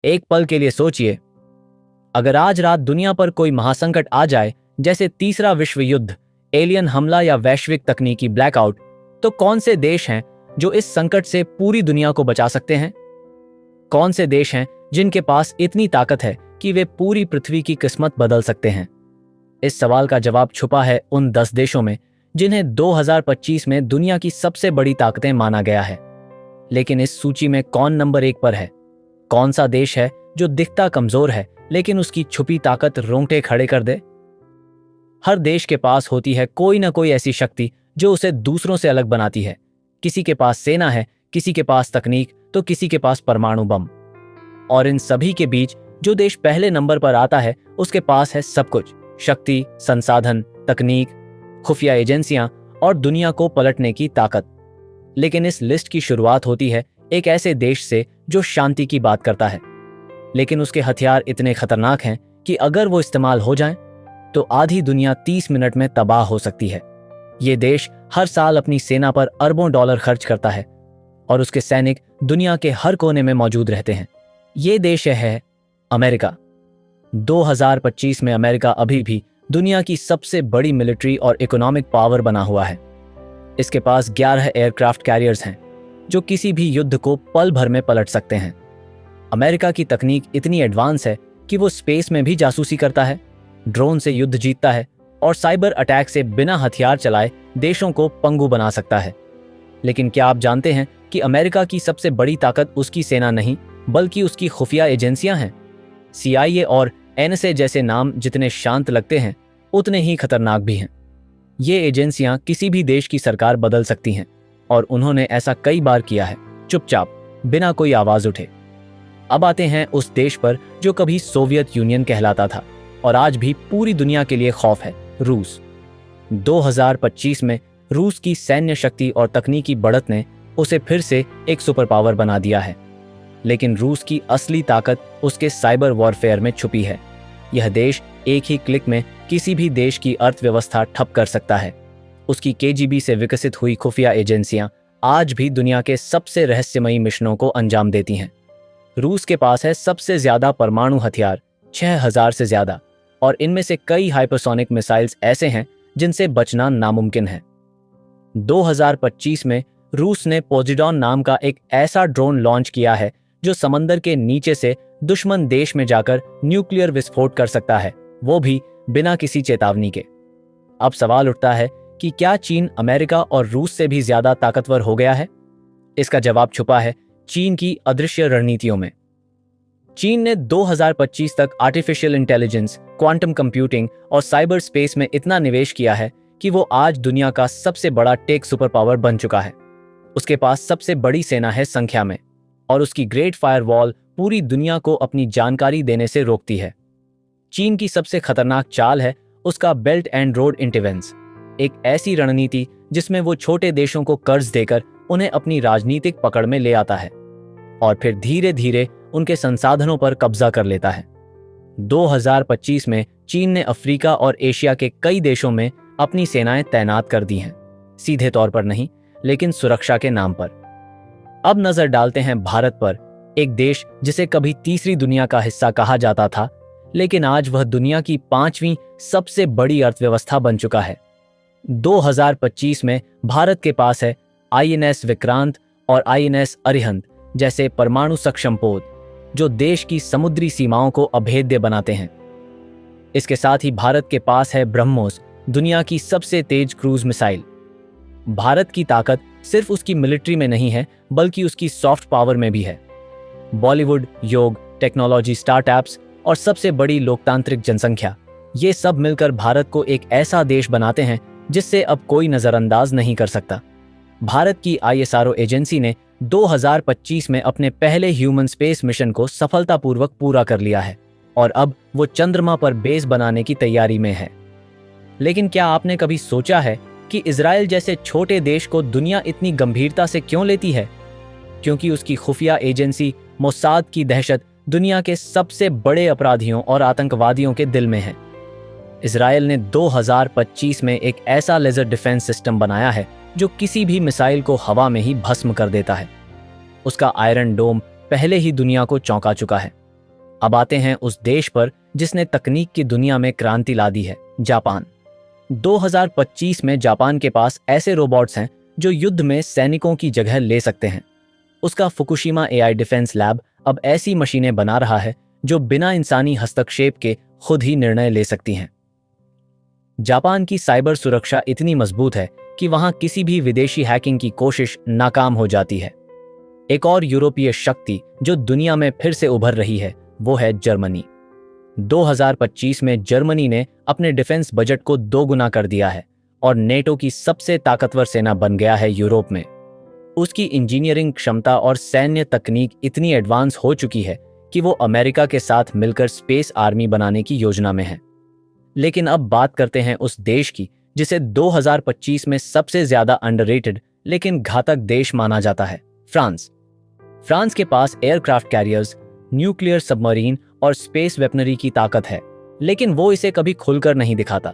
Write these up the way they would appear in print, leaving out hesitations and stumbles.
एक पल के लिए सोचिए, अगर आज रात दुनिया पर कोई महासंकट आ जाए, जैसे तीसरा विश्व युद्ध, एलियन हमला या वैश्विक तकनीकी ब्लैकआउट, तो कौन से देश हैं जो इस संकट से पूरी दुनिया को बचा सकते हैं? कौन से देश हैं जिनके पास इतनी ताकत है कि वे पूरी पृथ्वी की किस्मत बदल सकते हैं? इस सवाल का जवाब छुपा है उन 10 देशों में जिन्हें 2025 में दुनिया की सबसे बड़ी ताकतें माना गया है। लेकिन इस सूची में कौन नंबर 1 पर है? कौन सा देश है जो दिखता कमजोर है लेकिन उसकी छुपी ताकत रोंगटे खड़े कर दे? हर देश के पास होती है कोई ना कोई ऐसी शक्ति जो उसे दूसरों से अलग बनाती है। किसी के पास सेना है, किसी के पास तकनीक, तो किसी के पास परमाणु बम। और इन सभी के बीच जो देश पहले नंबर पर आता है उसके पास है सब कुछ: शक्ति, संसाधन, तकनीक, खुफिया एजेंसियां और दुनिया को पलटने की ताकत। लेकिन इस लिस्ट की शुरुआत होती है एक ऐसे देश से जो शांति की बात करता है, लेकिन उसके हथियार इतने खतरनाक हैं कि अगर वो इस्तेमाल हो जाएं, तो आधी दुनिया 30 मिनट में तबाह हो सकती है। ये देश हर साल अपनी सेना पर अरबों डॉलर खर्च करता है और उसके सैनिक दुनिया के हर कोने में मौजूद रहते हैं। ये देश है अमेरिका। 2025 में अमेरिका अभी भी दुनिया की सबसे बड़ी मिलिट्री और इकोनॉमिक पावर बना हुआ है। इसके पास 11 एयरक्राफ्ट कैरियर्स हैं जो किसी भी युद्ध को पल भर में पलट सकते हैं। अमेरिका की तकनीक इतनी एडवांस है कि वो स्पेस में भी जासूसी करता है, ड्रोन से युद्ध जीतता है और साइबर अटैक से बिना हथियार चलाए देशों को पंगु बना सकता है। लेकिन क्या आप जानते हैं कि अमेरिका की सबसे बड़ी ताकत उसकी सेना नहीं बल्कि उसकी खुफिया एजेंसियां हैं? CIA और NSA जैसे नाम जितने शांत लगते हैं उतने ही खतरनाक भी हैं। ये एजेंसियां किसी भी देश की सरकार बदल सकती हैं और उन्होंने ऐसा कई बार किया है, चुपचाप, बिना कोई आवाज उठे। अब आते हैं उस देश पर जो कभी सोवियत यूनियन कहलाता था और आज भी पूरी दुनिया के लिए खौफ है: रूस। 2025 में रूस की सैन्य शक्ति और तकनीकी बढ़त ने उसे फिर से एक सुपर पावर बना दिया है। लेकिन रूस की असली ताकत उसके साइबर वॉरफेयर में छुपी है। यह देश एक ही क्लिक में किसी भी देश की अर्थव्यवस्था ठप कर सकता है। उसकी KGB से विकसित हुई खुफिया एजेंसियां आज भी दुनिया के सबसे रहस्यमयी मिशनों को अंजाम देती हैं। रूस के पास है सबसे ज्यादा परमाणु हथियार, 6000 से ज्यादा, और इनमें से कई हाइपरसोनिक मिसाइल्स ऐसे हैं जिनसे बचना नामुमकिन है। 2025 में रूस ने पोजिडॉन नाम का एक ऐसा ड्रोन लॉन्च किया है जो समंदर के नीचे से दुश्मन देश में जाकर न्यूक्लियर विस्फोट कर सकता है, वो भी बिना किसी चेतावनी के। अब सवाल उठता है कि क्या चीन अमेरिका और रूस से भी ज्यादा ताकतवर हो गया है? इसका जवाब छुपा है चीन की अदृश्य रणनीतियों में। चीन ने 2025 तक आर्टिफिशियल इंटेलिजेंस, क्वांटम कंप्यूटिंग और साइबर स्पेस में इतना निवेश किया है कि वो आज दुनिया का सबसे बड़ा टेक सुपर पावर बन चुका है। उसके पास सबसे बड़ी सेना है संख्या में और उसकी ग्रेट फायरवॉल पूरी दुनिया को अपनी जानकारी देने से रोकती है। चीन की सबसे खतरनाक चाल है उसका बेल्ट एंड रोड इंटरवेंस, एक ऐसी रणनीति जिसमें वो छोटे देशों को कर्ज देकर उन्हें अपनी राजनीतिक पकड़ में ले आता है और फिर धीरे धीरे उनके संसाधनों पर कब्जा कर लेता है। 2025 में चीन ने अफ्रीका और एशिया के कई देशों में अपनी सेनाएं तैनात कर दी हैं, सीधे तौर पर नहीं लेकिन सुरक्षा के नाम पर। अब नजर डालते हैं भारत पर, एक देश जिसे कभी तीसरी दुनिया का हिस्सा कहा जाता था, लेकिन आज वह दुनिया की 5वीं सबसे बड़ी अर्थव्यवस्था बन चुका है। 2025 में भारत के पास है INS विक्रांत और INS अरिहंत जैसे परमाणु सक्षम पोत जो देश की समुद्री सीमाओं को अभेद्य बनाते हैं। इसके साथ ही भारत के पास है ब्रह्मोस, दुनिया की सबसे तेज क्रूज मिसाइल। भारत की ताकत सिर्फ उसकी मिलिट्री में नहीं है बल्कि उसकी सॉफ्ट पावर में भी है। बॉलीवुड, योग, टेक्नोलॉजी, स्टार्टअप्स और सबसे बड़ी लोकतांत्रिक जनसंख्या, ये सब मिलकर भारत को एक ऐसा देश बनाते हैं जिससे अब कोई नजरअंदाज नहीं कर सकता। भारत की ISRO एजेंसी ने 2025 में अपने पहले ह्यूमन स्पेस मिशन को सफलतापूर्वक पूरा कर लिया है और अब वो चंद्रमा पर बेस बनाने की तैयारी में है। लेकिन क्या आपने कभी सोचा है कि इजराइल जैसे छोटे देश को दुनिया इतनी गंभीरता से क्यों लेती है? क्योंकि उसकी खुफिया एजेंसी मोसाद की दहशत दुनिया के सबसे बड़े अपराधियों और आतंकवादियों के दिल में है। इजराइल ने 2025 में एक ऐसा लेजर डिफेंस सिस्टम बनाया है जो किसी भी मिसाइल को हवा में ही भस्म कर देता है। उसका आयरन डोम पहले ही दुनिया को चौंका चुका है अब आते हैं उस देश पर जिसने तकनीक की दुनिया में क्रांति ला दी है, जापान। 2025 में जापान के पास ऐसे रोबोट्स हैं जो युद्ध में सैनिकों की जगह ले सकते हैं। उसका फुकुशिमा एआई डिफेंस लैब अब ऐसी मशीनें बना रहा है जो बिना इंसानी हस्तक्षेप के खुद ही निर्णय ले सकती हैं। जापान की साइबर सुरक्षा इतनी मजबूत है कि वहां किसी भी विदेशी हैकिंग की कोशिश नाकाम हो जाती है। एक और यूरोपीय शक्ति जो दुनिया में फिर से उभर रही है वो है जर्मनी। 2025 में जर्मनी ने अपने डिफेंस बजट को दोगुना कर दिया है और नेटो की सबसे ताकतवर सेना बन गया है यूरोप में। उसकी इंजीनियरिंग क्षमता और सैन्य तकनीक इतनी एडवांस हो चुकी है कि वो अमेरिका के साथ मिलकर स्पेस आर्मी बनाने की योजना में है। लेकिन अब बात करते हैं उस देश की जिसे 2025 में सबसे ज्यादा अंडररेटेड लेकिन घातक देश माना जाता है, फ्रांस। फ्रांस के पास एयरक्राफ्ट कैरियर्स, न्यूक्लियर सबमरीन और स्पेस वेपनरी की ताकत है, लेकिन वो इसे कभी खुलकर नहीं दिखाता।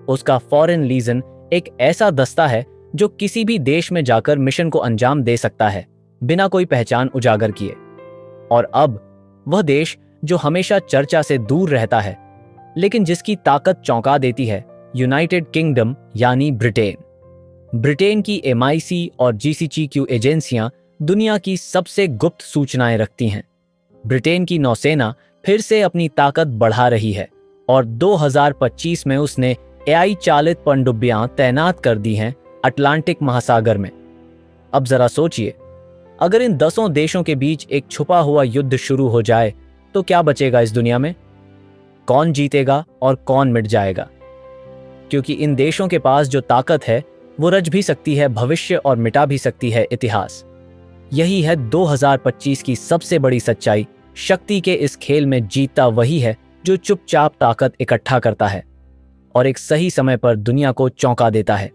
उसका फॉरेन लीजन एक ऐसा दस्ता है जो किसी भी देश में जाकर मिशन को अंजाम दे सकता है बिना कोई पहचान उजागर किए। और अब वह देश जो हमेशा चर्चा से दूर रहता है लेकिन जिसकी ताकत चौंका देती है, यूनाइटेड किंगडम यानी ब्रिटेन। ब्रिटेन की MI6 और GCHQ एजेंसियां दुनिया की सबसे गुप्त सूचनाएं रखती हैं। ब्रिटेन की नौसेना फिर से अपनी ताकत बढ़ा रही है और 2025 में उसने AI चालित पनडुब्बियां तैनात कर दी हैं अटलांटिक महासागर में। अब जरा सोचिए, अगर इन 10 देशों के बीच एक छुपा हुआ युद्ध शुरू हो जाए तो क्या बचेगा इस दुनिया में? कौन जीतेगा और कौन मिट जाएगा? क्योंकि इन देशों के पास जो ताकत है वो रच भी सकती है भविष्य और मिटा भी सकती है इतिहास। यही है 2025 की सबसे बड़ी सच्चाई। शक्ति के इस खेल में जीतता वही है जो चुपचाप ताकत इकट्ठा करता है और एक सही समय पर दुनिया को चौंका देता है।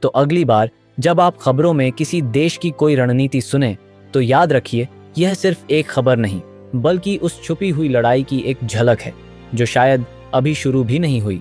तो अगली बार जब आप खबरों में किसी देश की कोई रणनीति सुने तो याद रखिए, यह सिर्फ एक खबर नहीं बल्कि उस छुपी हुई लड़ाई की एक झलक है जो शायद अभी शुरू भी नहीं हुई।